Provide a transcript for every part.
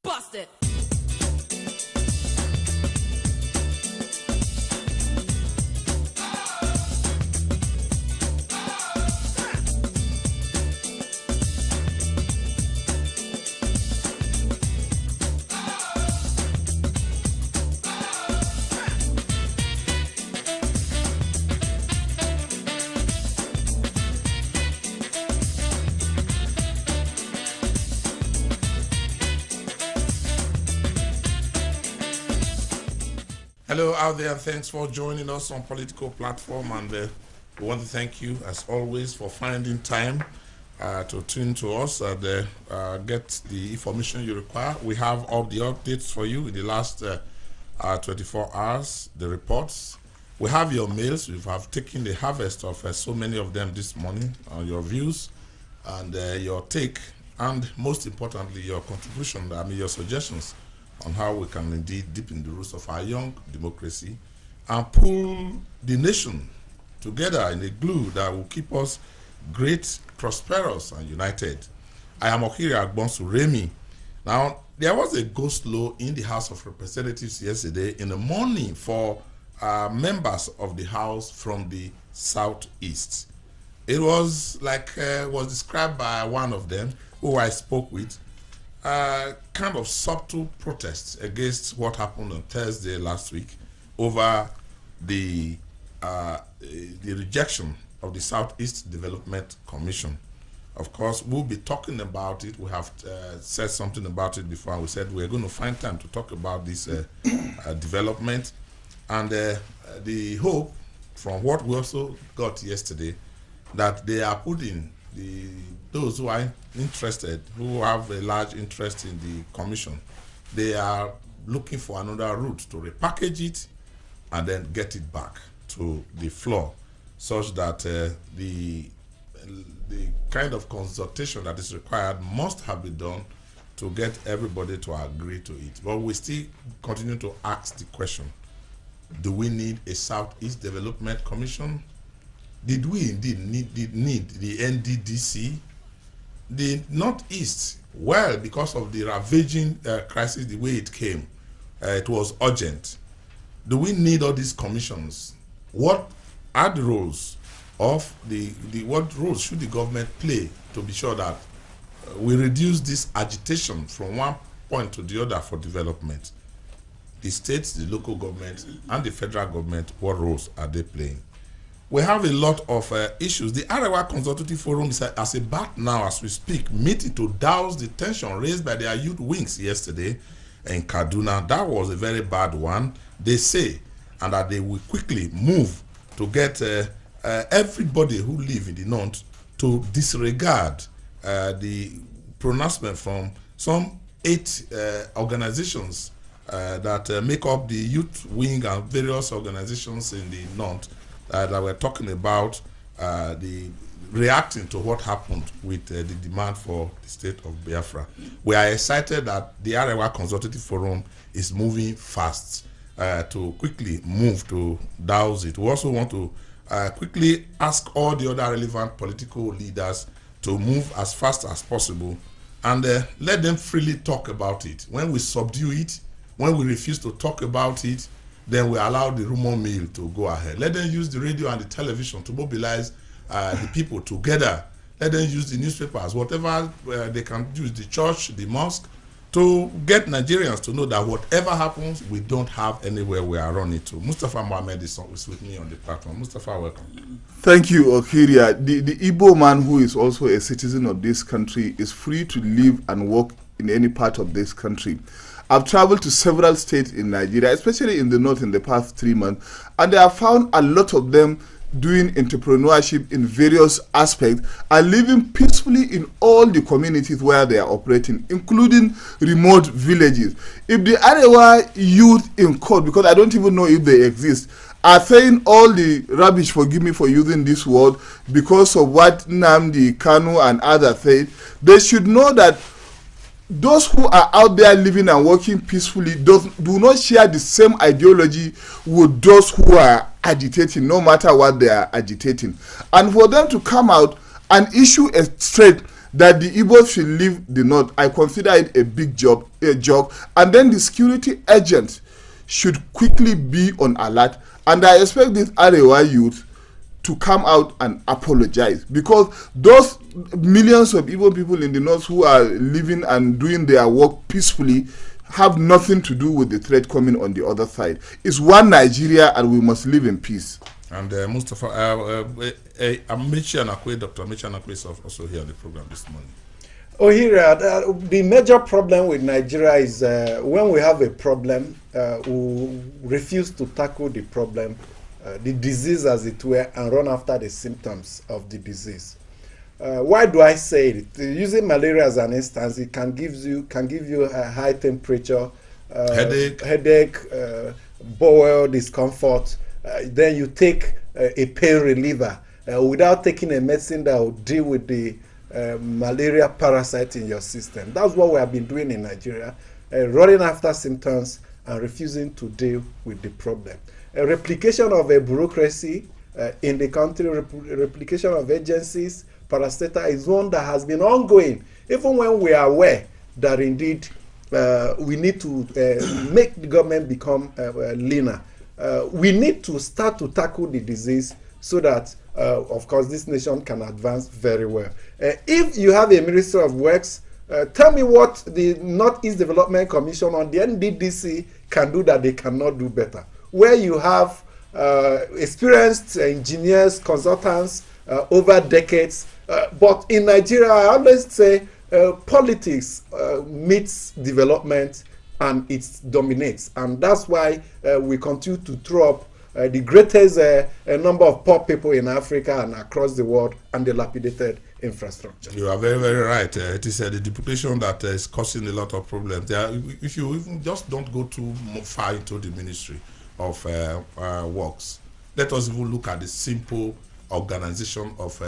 Bust it. Hello out there, thanks for joining us on Political Platform, and we want to thank you as always for finding time to tune to us and get the information you require. We have all the updates for you in the last 24 hours, the reports. We have your mails. We have taken the harvest of so many of them this morning on your views and your take, and most importantly your contribution, your suggestions on how we can indeed deepen the roots of our young democracy and pull the nation together in a glue that will keep us great, prosperous, and united. I am Okiri Agbonsu-Remi. Now, there was a go-slow in the House of Representatives yesterday in the morning for members of the House from the Southeast. It was like was described by one of them who I spoke with, kind of subtle protests against what happened on Thursday last week over the rejection of the Southeast Development Commission. Of course, we'll be talking about it. We have said something about it before. We said we're going to find time to talk about this development, and the hope from what we also got yesterday that they are putting those who are interested, who have a large interest in the commission, they are looking for another route to repackage it and then get it back to the floor, such that the kind of consultation that is required must have been done to get everybody to agree to it. But we still continue to ask the question, do we need a Southeast Development Commission? Did we indeed need the NDDC? The Northeast, well, because of the ravaging crisis, the way it came, it was urgent. Do we need all these commissions? What are the roles of what roles should the government play to be sure that we reduce this agitation from one point to the other for development? The states, the local government, and the federal government, what roles are they playing? We have a lot of issues. The Arewa Consultative Forum is as a bat now as we speak, meeting to douse the tension raised by their youth wings yesterday in Kaduna. That was a very bad one, they say, and that they will quickly move to get everybody who live in the north to disregard the pronouncement from some 8 organizations that make up the youth wing and various organizations in the north that we're talking about the reacting to what happened with the demand for the state of Biafra. We are excited that the Arewa Consultative Forum is moving fast to quickly move to douse it. We also want to quickly ask all the other relevant political leaders to move as fast as possible and let them freely talk about it. When we subdue it, when we refuse to talk about it, then we allow the rumor mill to go ahead. Let them use the radio and the television to mobilize the people together. Let them use the newspapers, whatever they can use, the church, the mosque, to get Nigerians to know that whatever happens, we don't have anywhere we are running to. Mustafa Mohammed is with me on the platform. Mustafa, welcome. Thank you, Okiria. The Igbo man who is also a citizen of this country is free to live and work in any part of this country. I've traveled to several states in Nigeria, especially in the north in the past 3 months, and I have found a lot of them doing entrepreneurship in various aspects and living peacefully in all the communities where they are operating, including remote villages. If the Arewa youth in court, because I don't even know if they exist, are saying all the rubbish, forgive me for using this word, because of what Nnamdi Kanu and others said, they should know that those who are out there living and working peacefully do not share the same ideology with those who are agitating, no matter what they are agitating. And for them to come out and issue a threat that the Igbos should leave the north, I consider it a big job, and then the security agent should quickly be on alert, and I expect this Arewa youth to come out and apologize, because those millions of Igbo people in the north who are living and doing their work peacefully have nothing to do with the threat coming on the other side. It's one Nigeria, and we must live in peace. And Mustafa, Dr. Mechi Anakwe is also here on the program this morning. Ohira, the major problem with Nigeria is when we have a problem, we refuse to tackle the problem, the disease as it were, and run after the symptoms of the disease. Why do I say it? Using malaria as an instance, it can give you a high temperature, headache, bowel discomfort. Then you take a pain reliever without taking a medicine that will deal with the malaria parasite in your system. That's what we have been doing in Nigeria, running after symptoms and refusing to deal with the problem. A replication of a bureaucracy in the country, replication of agencies, parastatal is one that has been ongoing, even when we are aware that indeed we need to make the government become leaner. We need to start to tackle the disease so that, of course, this nation can advance very well. If you have a Ministry of Works, tell me what the Northeast Development Commission on the NDDC can do that they cannot do better. Where you have experienced engineers, consultants over decades. But in Nigeria, I always say politics meets development, and it dominates, and that's why we continue to throw up the greatest number of poor people in Africa and across the world, and dilapidated infrastructure. You are very, very right. It is the depopulation that is causing a lot of problems. If you even just don't go too far into the Ministry of Works, let us even look at the simple organization of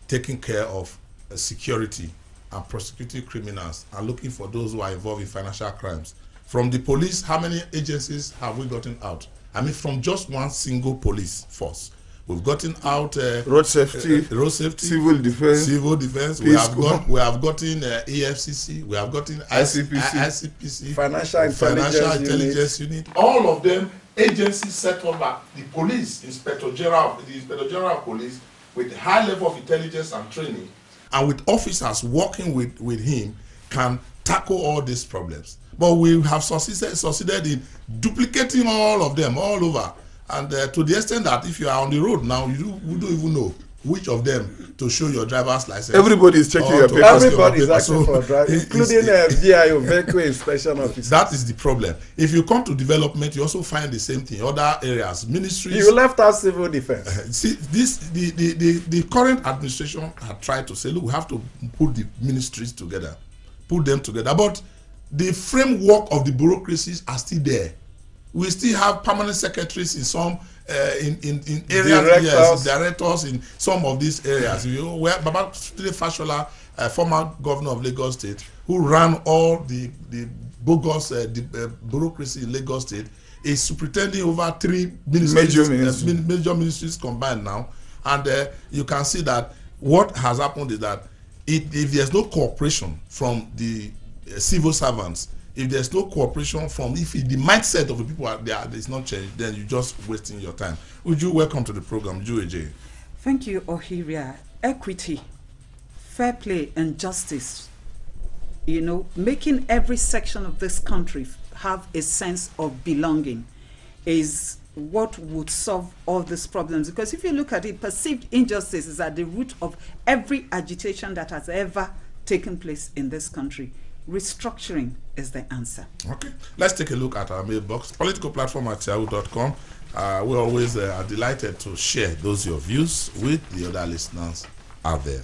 taking care of security and prosecuting criminals and looking for those who are involved in financial crimes. From the police, how many agencies have we gotten out? I mean, from just one single police force, we've gotten out road safety, civil defense. We have gotten EFCC. We have gotten ICPC, Financial Intelligence Unit. All of them agencies set up by the police inspector general of police with high level of intelligence and training, and with officers working with him, can tackle all these problems. But we have succeeded in duplicating all of them all over, and to the extent that if you are on the road now, we don't even know which of them to show your driver's license. Everybody is checking your papers. Everybody is asking for a driver, including VIO, Vehicle Inspection Officer. That is the problem. If you come to development, you also find the same thing. Other areas, ministries. You left out civil defense. See, the current administration had tried to say, look, we have to put the ministries together, put them together. But the framework of the bureaucracies are still there. We still have permanent secretaries in some in areas, directors in some of these areas. You know, where Babatunde Fashola, former governor of Lagos State, who ran all the bogus bureaucracy in Lagos State, is superintending over 3 ministries, major ministries combined now. And you can see that what has happened is that if there's no cooperation from the civil servants, if there's no cooperation from, if the mindset of the people out there is not changed, then you're just wasting your time. Would you welcome to the program, Jueje? Thank you, Ohiria. Equity, fair play, and justice, you know, making every section of this country have a sense of belonging is what would solve all these problems. Because if you look at it, perceived injustice is at the root of every agitation that has ever taken place in this country. Restructuring is the answer. Okay, let's take a look at our mailbox, politicalplatform@yahoo.com. We always are delighted to share those your views with the other listeners out there.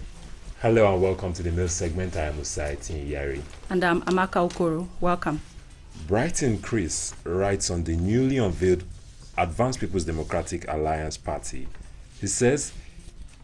Hello and welcome to the mail segment. I am Usai Yari. And I'm Amaka Okoro. Welcome. Brighton Chris writes on the newly unveiled Advanced People's Democratic Alliance Party. He says,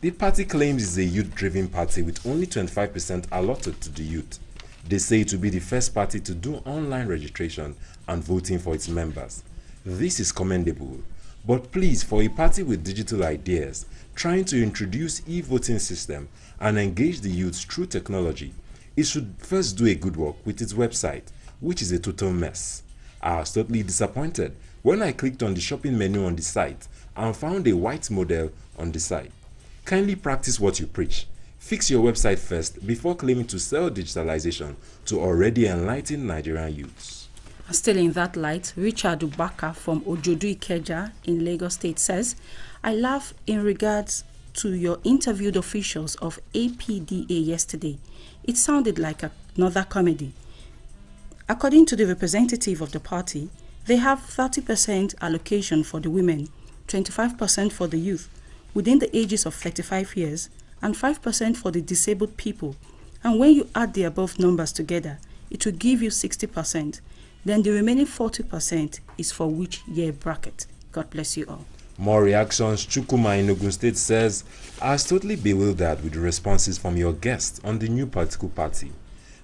the party claims it's a youth-driven party with only 25% allotted to the youth. They say it will be the first party to do online registration and voting for its members. This is commendable, But please, for a party with digital ideas, trying to introduce e-voting system and engage the youths through technology, it should first do a good work with its website, which is a total mess. I was totally disappointed when I clicked on the shopping menu on the site and found a white model on the site. Kindly practice what you preach. Fix your website first before claiming to sell digitalization to already enlightened Nigerian youths. Still in that light, Richard Ubaka from Ojodu Ikeja in Lagos State says, I laugh in regards to your interviewed officials of APDA yesterday. It sounded like another comedy. According to the representative of the party, they have 30% allocation for the women, 25% for the youth within the ages of 35 years, and 5% for the disabled people. And when you add the above numbers together, it will give you 60%. Then the remaining 40% is for which year bracket? God bless you all. More reactions. Chukuma in Ogun State says, I was totally bewildered with the responses from your guests on the new political party.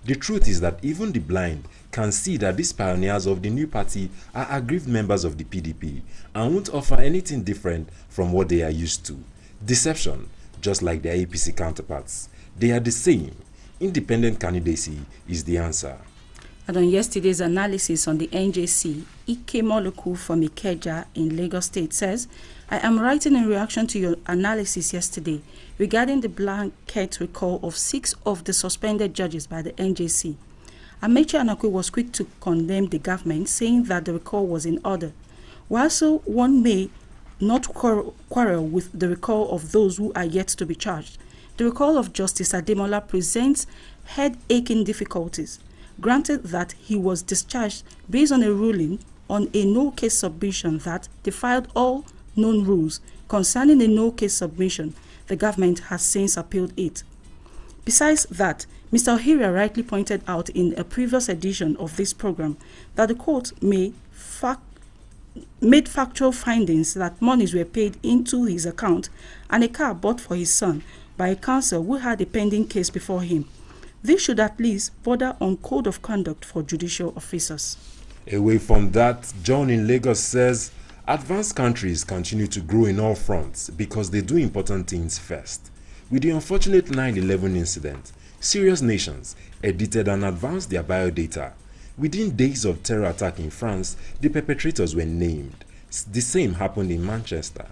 The truth is that even the blind can see that these pioneers of the new party are aggrieved members of the PDP and won't offer anything different from what they are used to. Deception, just like their APC counterparts. They are the same. Independent candidacy is the answer. And on yesterday's analysis on the NJC, Ike Moloku from Ikeja in Lagos State says, I am writing in reaction to your analysis yesterday regarding the blanket recall of 6 of the suspended judges by the NJC. Amechi Anakwe was quick to condemn the government, saying that the recall was in order. While so one may not quarrel with the recall of those who are yet to be charged, the recall of Justice Ademola presents head-aching difficulties. Granted that he was discharged based on a ruling on a no-case submission that defied all known rules concerning a no-case submission, the government has since appealed it. Besides that, Mr. Ohiria rightly pointed out in a previous edition of this program that the court made factual findings that monies were paid into his account and a car bought for his son by a counsel who had a pending case before him. This should at least border on code of conduct for judicial officers. Away from that, John in Lagos says, advanced countries continue to grow in all fronts because they do important things first. With the unfortunate 9/11 incident, serious nations edited and advanced their biodata. Within days of terror attack in France, the perpetrators were named. The same happened in Manchester.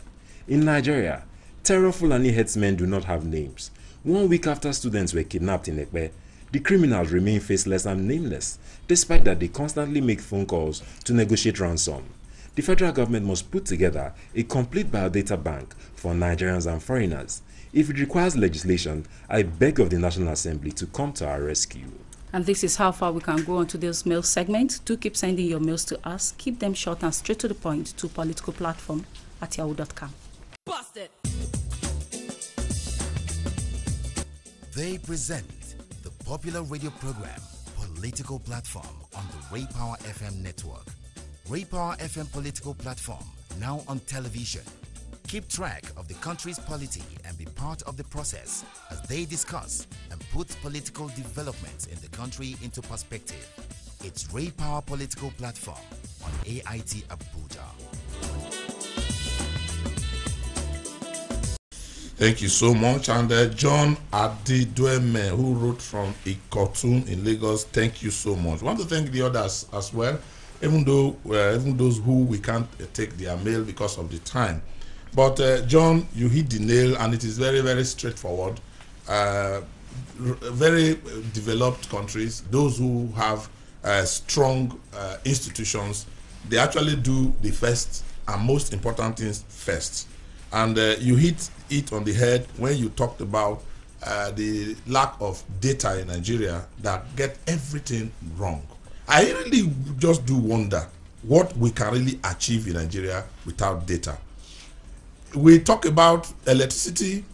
In Nigeria, terror Fulani headsmen do not have names. 1 week after students were kidnapped in Ekpe, the criminals remain faceless and nameless, despite that they constantly make phone calls to negotiate ransom. The federal government must put together a complete biodata bank for Nigerians and foreigners. If it requires legislation, I beg of the National Assembly to come to our rescue. And this is how far we can go on today's mail segment. Do keep sending your mails to us. Keep them short and straight to the point to politicalplatform@yahoo.com. Busted. They present the popular radio program Political Platform on the Ray Power FM network. Ray Power FM Political Platform, now on television. Keep track of the country's polity and be part of the process as they discuss and put political developments in the country into perspective. It's Ray Power Political Platform on AIT Abuja. Thank you so much. And John Adidweme, who wrote from Ikotun in Lagos, thank you so much. I want to thank the others as well, even those who we can't take their mail because of the time. But John, you hit the nail, and it is very, very straightforward. Very developed countries, those who have strong institutions, they actually do the first and most important things first. And you hit it on the head when you talked about the lack of data in Nigeria that get everything wrong. I really just do wonder what we can really achieve in Nigeria without data. We talk about electricity.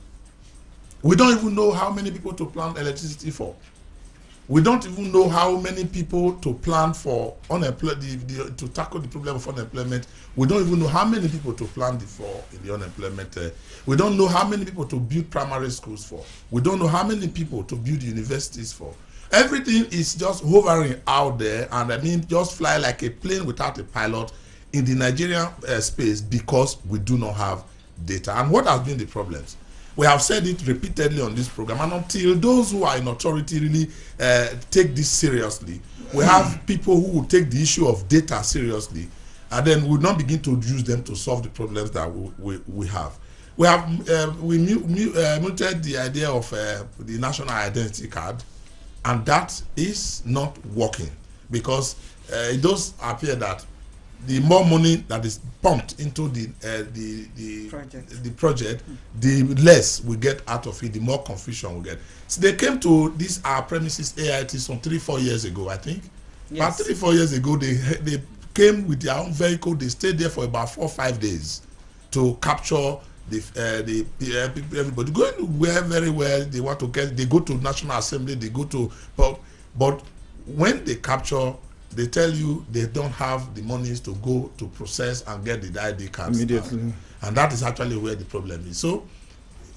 We don't even know how many people to plan electricity for. We don't even know how many people to plan for unemployment, to tackle the problem of unemployment. We don't even know how many people to plan for in the unemployment. We don't know how many people to build primary schools for. We don't know how many people to build universities for. Everything is just hovering out there, and I mean just fly like a plane without a pilot. in the Nigerian space because we do not have data. And what has been the problems? We have said it repeatedly on this program, and until those who are in authority really take this seriously, we have people who will take the issue of data seriously, and then will not begin to use them to solve the problems that we have. We have muted the idea of the national identity card, and that is not working, because it does appear that the more money that is pumped into the project, the less we get out of it, the more confusion we get. So they came to this our premises AIT some 3-4 years ago, I think. Yes. About 3-4 years ago, they came with their own vehicle. They stayed there for about 4 or 5 days to capture everybody going where very well they want to get. They go to National Assembly, they go to, but when they capture, they tell you they don't have the monies to go to process and get the ID cards immediately. And that is actually where the problem is. So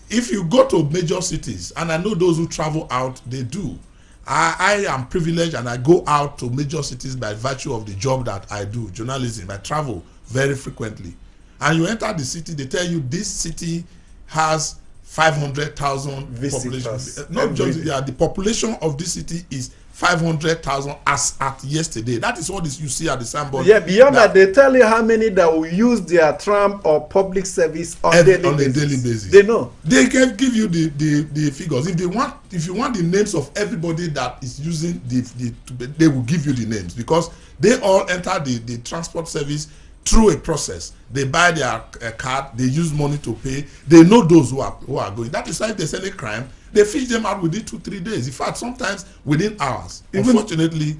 if you go to major cities, and I know those who travel out, they do. I am privileged, and I go out to major cities by virtue of the job that I do, journalism. I travel very frequently. And you enter the city, they tell you this city has 500,000 visitors. Not just, the population of this city is 500,000 as at yesterday. That is what you see at the signboard. Yeah, beyond that, they tell you how many that will use their tram or public service on a daily basis. They know. They can give you the figures. If you want the names of everybody that is using they will give you the names, because they all enter the transport service through a process. They buy their card, they use money to pay. They know those who are going. That is why if there's any crime, they fish them out within 2-3 days. In fact, sometimes within hours. Unfortunately,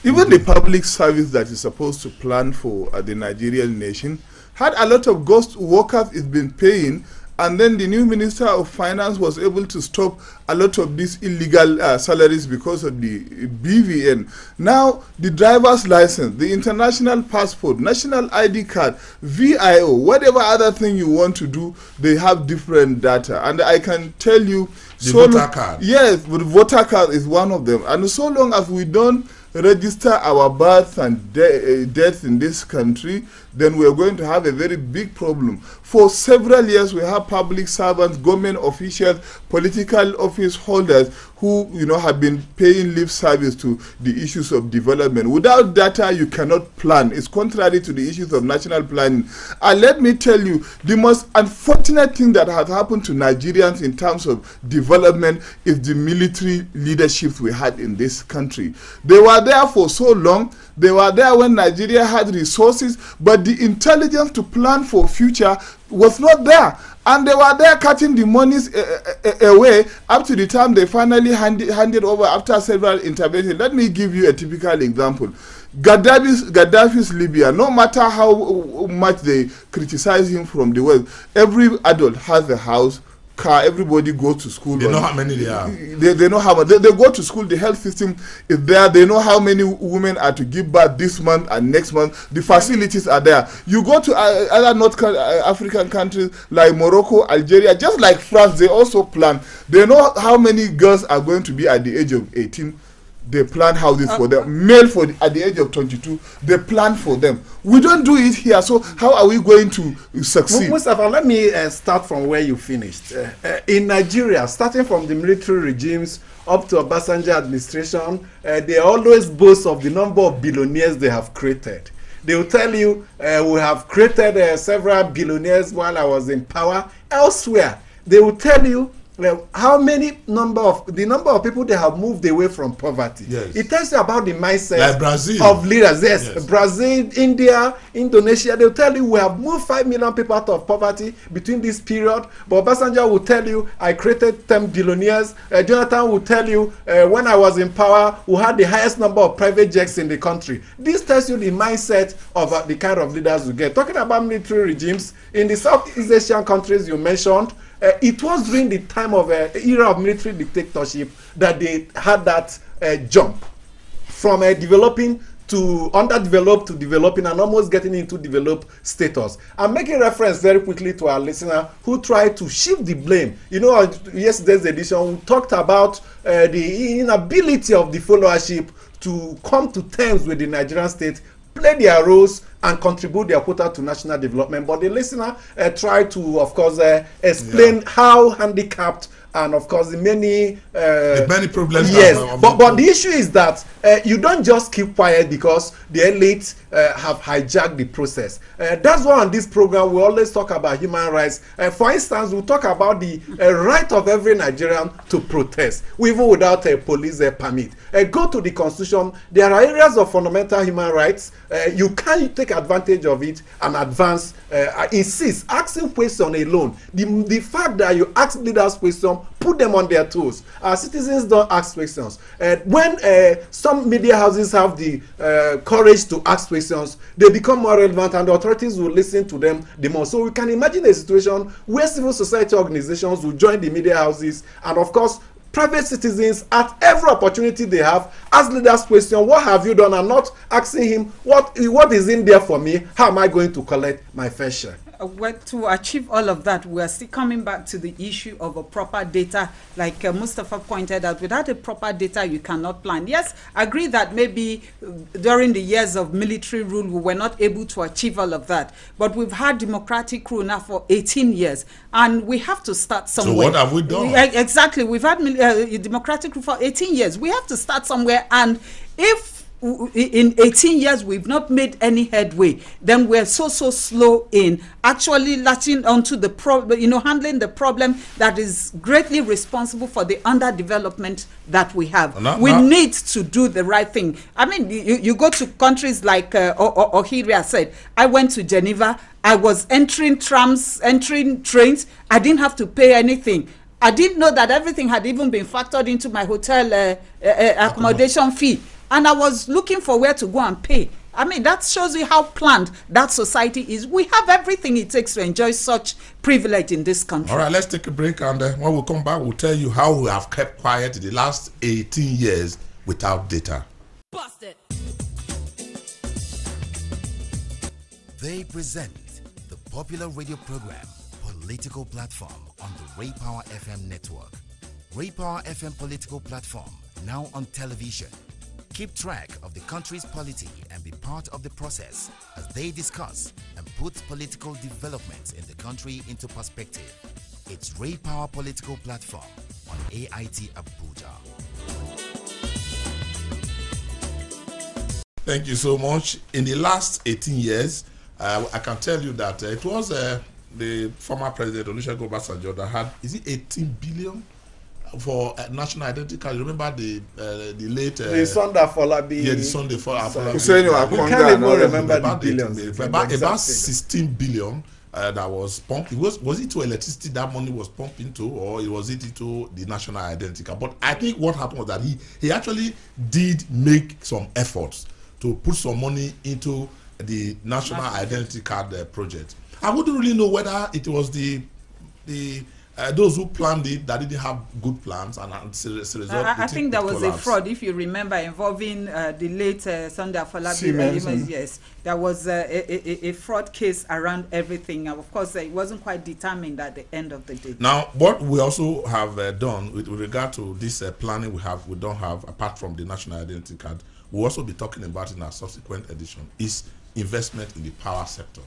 even the public service that is supposed to plan for the Nigerian nation had a lot of ghost workers it's been paying, and then the new Minister of Finance was able to stop a lot of these illegal salaries because of the BVN. Now, the driver's license, the international passport, national ID card, VIO, whatever other thing you want to do, they have different data. And I can tell you, voter card. Yes, but the voter card is one of them. And so long as we don't register our births and deaths in this country, then we are going to have a very big problem. For several years, we have public servants, government officials, political office holders who, have been paying lip service to the issues of development. Without data, you cannot plan. It's contrary to the issues of national planning. And let me tell you, the most unfortunate thing that has happened to Nigerians in terms of development is the military leadership we had in this country. They were there for so long. They were there when Nigeria had resources, but the intelligence to plan for future was not there. And they were there cutting the monies away up to the time they finally handed over after several interventions. Let me give you a typical example. Gaddafi's Libya, no matter how much they criticize him from the West, every adult has a house, car, everybody goes to school. They know how many they are. They know how much. They go to school, the health system is there. They know how many women are to give birth this month and next month. The facilities are there. You go to other North African countries like Morocco, Algeria, just like France, they also plan. They know how many girls are going to be at the age of 18. They plan houses for them. Male at the age of 22, they plan for them. We don't do it here, so how are we going to succeed? Mustafa, let me start from where you finished. In Nigeria, starting from the military regimes up to Obasanjo administration, they always boast of the number of billionaires they have created. They will tell you, we have created several billionaires while I was in power. Elsewhere, they will tell you, how many number of people they have moved away from poverty. Yes. It tells you about the mindset like Brazil. Of leaders. Yes. Brazil, India, Indonesia, they'll tell you we have moved 5 million people out of poverty between this period. But Obasanjo will tell you I created 10 billionaires. Jonathan will tell you when I was in power, we had the highest number of private jets in the country. This tells you the mindset of the kind of leaders we get. Talking about military regimes in the Southeast Asian countries you mentioned, it was during the time of era of military dictatorship that they had that jump from developing to underdeveloped to developing and almost getting into developed status. I'm making reference very quickly to our listener who tried to shift the blame. Yesterday's edition, we talked about the inability of the followership to come to terms with the Nigerian state, play their roles, and contribute their quota to national development. But the listener try to, of course, explain how handicapped and of course the many problems. Yes, but the issue is that you don't just keep quiet because the elite have hijacked the process. That's why on this program we always talk about human rights. For instance, we talk about the right of every Nigerian to protest, even without a police permit. Go to the constitution. There are areas of fundamental human rights. You can take advantage of it and advance. Insist, asking question alone. The fact that you ask leaders question, put them on their toes. Our citizens don't ask questions. When some media houses have the courage to ask questions, they become more relevant and the authorities will listen to them the more. So we can imagine a situation where civil society organizations will join the media houses, and of course private citizens at every opportunity they have ask leaders question, what have you done, and not asking him what is in there for me, how am I going to collect my fair share. Well, to achieve all of that, we are still coming back to the issue of a proper data. Like Mustafa pointed out, without a proper data, you cannot plan. Yes, I agree that maybe during the years of military rule, we were not able to achieve all of that. But we've had democratic rule now for 18 years, and we have to start somewhere. So what have we done? Exactly. We've had democratic rule for 18 years. We have to start somewhere, and if in 18 years we've not made any headway, then we're so slow in actually latching onto the handling the problem that is greatly responsible for the underdevelopment that we have. We need to do the right thing. I mean, you go to countries like Ohiria said, I went to Geneva, I was entering trams, entering trains, I didn't have to pay anything. I didn't know that everything had even been factored into my hotel accommodation fee. And I was looking for where to go and pay. I mean, that shows you how planned that society is. We have everything it takes to enjoy such privilege in this country. All right, let's take a break, and when we come back, we'll tell you how we have kept quiet the last 18 years without data. Busted. They present the popular radio program, Political Platform, on the Ray Power FM network. Ray Power FM Political Platform, now on television. Keep track of the country's polity and be part of the process as they discuss and put political developments in the country into perspective. It's Ray Power Political Platform on AIT Abuja. Thank you so much. In the last 18 years, I can tell you that it was the former president Olusegun Obasanjo that had, is it 18 billion? For national identity card. Remember the late the Sunday Afolabi. Yeah, the Sunday Afolabi. You can't even remember the billions. About 16 billion that was pumped. Was it to electricity that money was pumped into, or was it into the national identity card? But I think what happened was that he actually did make some efforts to put some money into the national identity card project. I wouldn't really know whether it was the those who planned it that didn't have good plans, and as a result, I think there was a fraud, if you remember, involving the late Sunday Afolabi. Yes, there was a fraud case around everything. And of course, it wasn't quite determined at the end of the day. Now, what we also have done with regard to this planning we don't have, apart from the national identity card, we'll also be talking about in our subsequent edition, is investment in the power sector.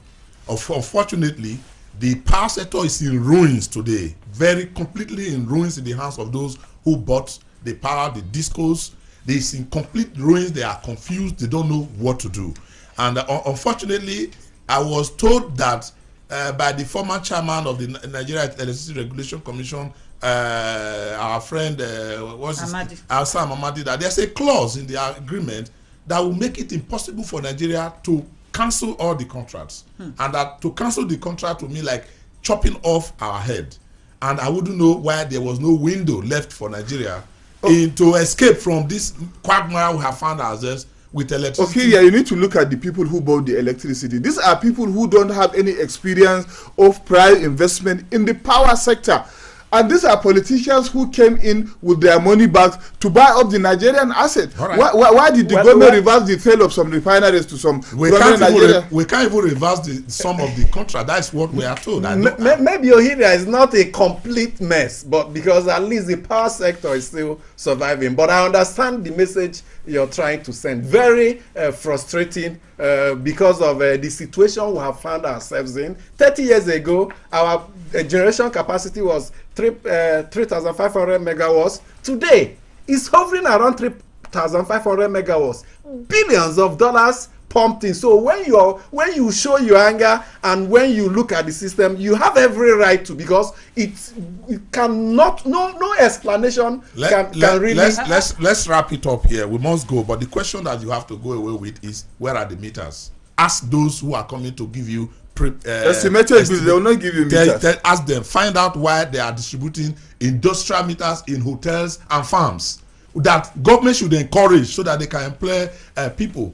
Unfortunately, the power sector is in ruins today, very completely in ruins in the hands of those who bought the power, the discos. They're in complete ruins, they are confused, they don't know what to do. And unfortunately, I was told that by the former chairman of the Nigeria Electricity Regulation Commission, our friend, Sam Amadi, that there's a clause in the agreement that will make it impossible for Nigeria to cancel all the contracts, and that to cancel the contract would mean like chopping off our head, and I wouldn't know why there was no window left for Nigeria to escape from this quagmire we have found ourselves with electricity. Okay, yeah, you need to look at the people who bought the electricity. These are people who don't have any experience of prior investment in the power sector. And these are politicians who came in with their money bags to buy up the Nigerian asset. Right. Why did the government reverse the sale of some refineries to some we can't even reverse some of the contract. That's what we are told. Maybe Ohiria is not a complete mess, but because at least the power sector is still surviving. But I understand the message you're trying to send. Very frustrating because of the situation we have found ourselves in. 30 years ago, our generation capacity was 3,500 megawatts. Today, it's hovering around 3,500 megawatts. Billions of dollars pumped in. So when you show your anger and when you look at the system, you have every right to, because it cannot, no explanation can really. Let's wrap it up here. We must go, but the question that you have to go away with is, where are the meters? Ask those who are coming to give you estimated bills. They will not give you meters. Ask them, find out why they are distributing industrial meters in hotels and farms that government should encourage so that they can employ people.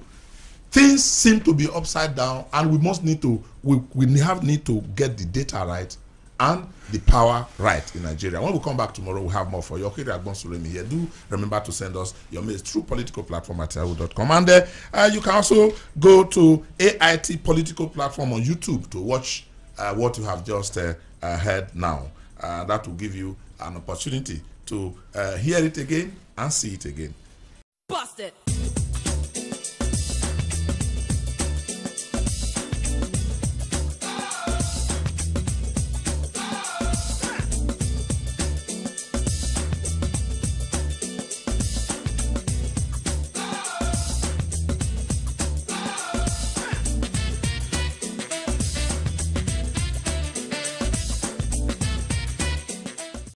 Things seem to be upside down, and we need to get the data right and the power right in Nigeria. When we come back tomorrow, we'll have more for you. Okay, here. Do remember to send us your mails through politicalplatform@yahoo.com. And you can also go to AIT Political Platform on YouTube to watch what you have just heard now. That will give you an opportunity to hear it again and see it again.